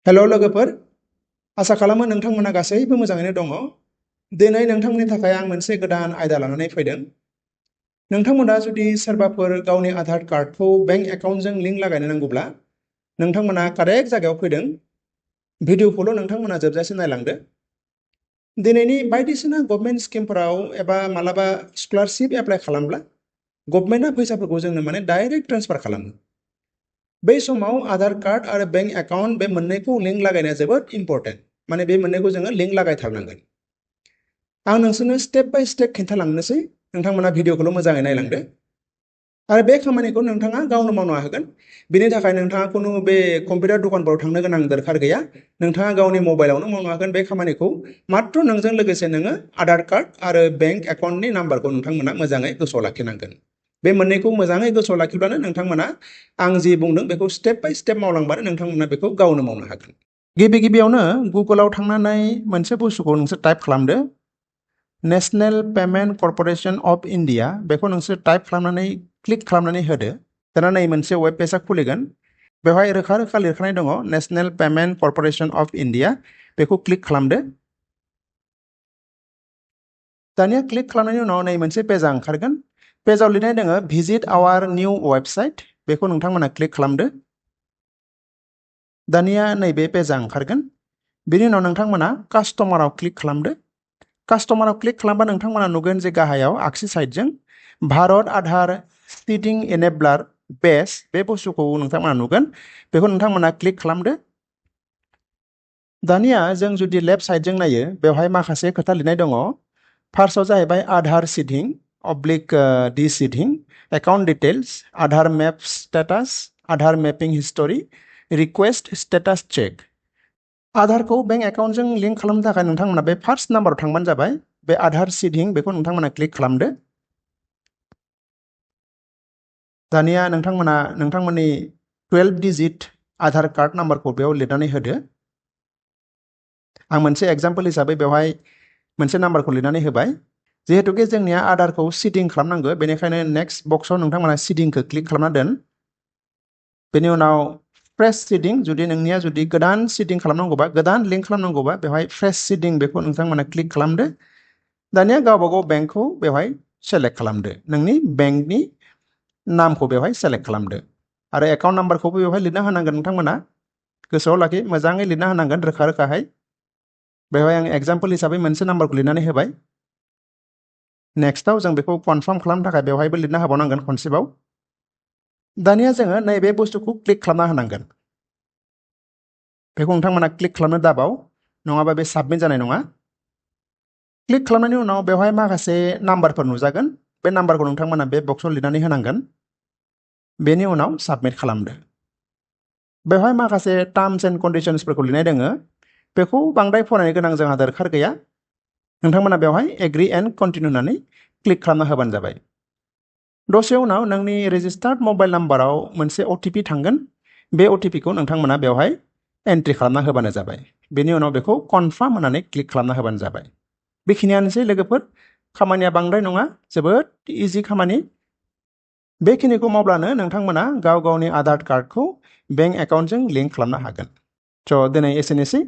हेल' लोगोफोर, आसा खालामो नोंथांमोना गासैबो मोजाङैनो दङ। दिनै नोंथांमोननि थाखाय आं मोनसे गोदान आयदा लानानै फैदों। नोंथांमोना जुदि सोरबाफोर गावनि आधार कार्डखौ बेंक एकाउन्टजों लिंक लागायनो नांगौब्ला नोंथांमोना कारेक्ट जायगायाव फैदों। भिडिअखौल' नोंथांमोना जोबजासिम नायलांदो। दिनैनि बायदिसिना गभर्नमेन्ट स्किमफोराव एबा मालाबा स्कलारशिप एप्लाइ खालामब्ला गभर्नमेन्टआ फैसाफोरखौ जोंनो डाइरेक्ट ट्रेन्सफार खालामो। बै समाव आधार कार्ड आरो बेंक एकाउन्ट बे मोननैखौ लिंक लागायनाया जोबोद इम्पर्टेन्ट। बे मोननैखौ जोङो लिंक लागायथारनांगोन। आं नोंसोरनो स्टेप बाय स्टेप खिन्थालांनोसै, नोंथांमोना भिडिअखौल' मोजाङै नायलांदो। आरो बे खामानिखौ नोंथाङा गावनो मावनो हागोन। बेनि थाखाय नोंथाङा खुनु बे कम्पिउटार दखानफोराव थांनो गोनां दरखार गैया। नोंथाङा गावनि मबाइलावनो मावनो हागोन बे खामानिखौ। मात्र नोंजों लोगोसे नोङो आधार कार्ड आरो बेंक एकाउन्टनि नाम्बारखौ नोंथांमोना मोजाङै गोसोआव लाखिनांगोन। बे मोननैखौ मोजाङै गोसोआव लाखिब्लानो नोंथांमोना आं जि बुंदों बेखौ स्टेप बाय स्टेप मावलांबानो नोंथांमोना बेखौ गावनो मावनो हागोन। गिबियावनो गुगोलाव थांनानै मोनसे बुस्थुखौ नोंसोर टाइप खालामदो। National payment corporation of India बेखौ नोंसोर टाइप खालामनानै क्लिक खालामनानै होदो। दाना नै मोनसे वेब पेजआ खुलिगोन। बेवहाय रोखा रोखा लिरखानाय दङ national payment corporation of India. बेखौ क्लिक खालामदो। दानिया क्लिक खालामनायनि उनाव नै मोनसे पेजआ ओंखारगोन। पेजाव लिरनाय दङ भिजिट आवार निउ वेबसाइट। बेखौ नोंथांमोना क्लिक खालामदो। दानिया नैबे पेजआ ओंखारगोन। बेनि उनाव नोंथांमोना कास्टमाराव क्लिक खालामदो। कास्टमाराव क्लिक खालामबा नोंथांमोना नुगोन जे गाहायाव आगसि साइडजों भारत आधार सीडिं एनेबलार बेस बे बुस्थुखौ नोंथांमोना नुगोन। बेखौ नोंथांमोना क्लिक खालामदो। दानिया जों जुदि लेफ्ट साइडजों नायो बेवहाय माखासे खोथा लिरनाय दङ। फार्स्टआव जाहैबाय आधार सीडिं अब्लिक deseeding, account details, Aadhaar map status, Aadhaar mapping history, request status check. आधारखौ बेंक एकाउन्टजों लिंक खालामनो थाखाय नोंथांमोना बे फार्स्ट नाम्बाराव थांबानो जाबाय। बे आधार सीडिं बेखौ नोंथांमोना क्लिक खालामदो। दानिया नोंथांमोना नोंथांमोननि 12 डिजिट आधार कार्ड नाम्बारखौ बेयाव लिरनानै होदो। आं मोनसे एग्जाम्पल हिसाबै बेवहाय मोनसे नाम्बारखौ लिरनानै होबाय। जिहेतुके जोंनिया आधारखौ सीडिं खालामनांगौ, बेनिखायनो नेक्स्ट बक्सआव नोंथांमोना सीडिंखौ क्लिक खालामना दोन। बेनि उनाव फ्रेश सीडिं, जुदि नोंनिया जुदि गोदान सीडिं खालामनांगौबा, गोदान लिंक खालामनांगौबा बेवहाय फ्रेश सीडिं बेखौ नोंथांमोना क्लिक खालामदो। दानिया गावबागाव बेंकखौ बेवहाय सेलेक्ट खालामदो। नोंनि बेंकनि नामखौ बेवहाय सेलेक्ट खालामदो। आरो एकाउन्ट नाम्बारखौबो बेवहाय लिरना होनांगोन। नोंथांमोना गोसोआव लाखि, मोजाङै लिरना होनांगोन रोखा रोखाहाय। बेवहाय आं एग्जाम्पल हिसाबै मोनसे नाम्बारखौ लिरनानै होबाय। नेक्स्टआव जों बेखौ कनफार्म खालामनो थाखाय बेवहायबो लिरना होबावनांगोन खनसेबाव। दानिया जोङो नैबे बुस्थुखौ क्लिक खालामना होनांगोन। बेखौ नोंथांमोना क्लिक खालामनो दाबाव, नङाबा बे साबमिट जानाय नङा। क्लिक खालामनायनि उनाव बेवहाय माखासे नाम्बारफोर नुजागोन। बे नाम्बारखौ नोंथांमोना बे बक्सआव लिरनानै होनांगोन। बेनि उनाव साबमिट खालामदो। बेवहाय माखासे टार्म्स एन्ड कन्डिशन्सफोरखौ लिरनाय दोङो। बेखौ बांद्राय फरायनो गोनां जोंहा दरखार गैया। नोंथांमोना बेवहाय एग्रि एन्ड कन्टिनिउ होननानै क्लिक खालामना होबानो जाबाय। दसे उनाव नोंनि रेजिस्टार्ड मबाइल नाम्बाराव मोनसे अटिपि थांगोन। बे अटिपिखौ नोंथांमोना बेवहाय एन्ट्रि खालामना होबानो जाबाय। बेनि उनाव बेखौ कनफार्म होनानै क्लिक खालामना होबानो जाबाय। बेखिनियानोसै लोगोफोर। खामानिया बांद्राय नङा, जोबोद इजि खामानि। बेखिनिखौ मावब्लानो नोंथांमोना गाव गावनि आधार कार्डखौ बेंक एकाउन्टजों लिंक खालामनो हागोन। स' दिनै एसेनोसै।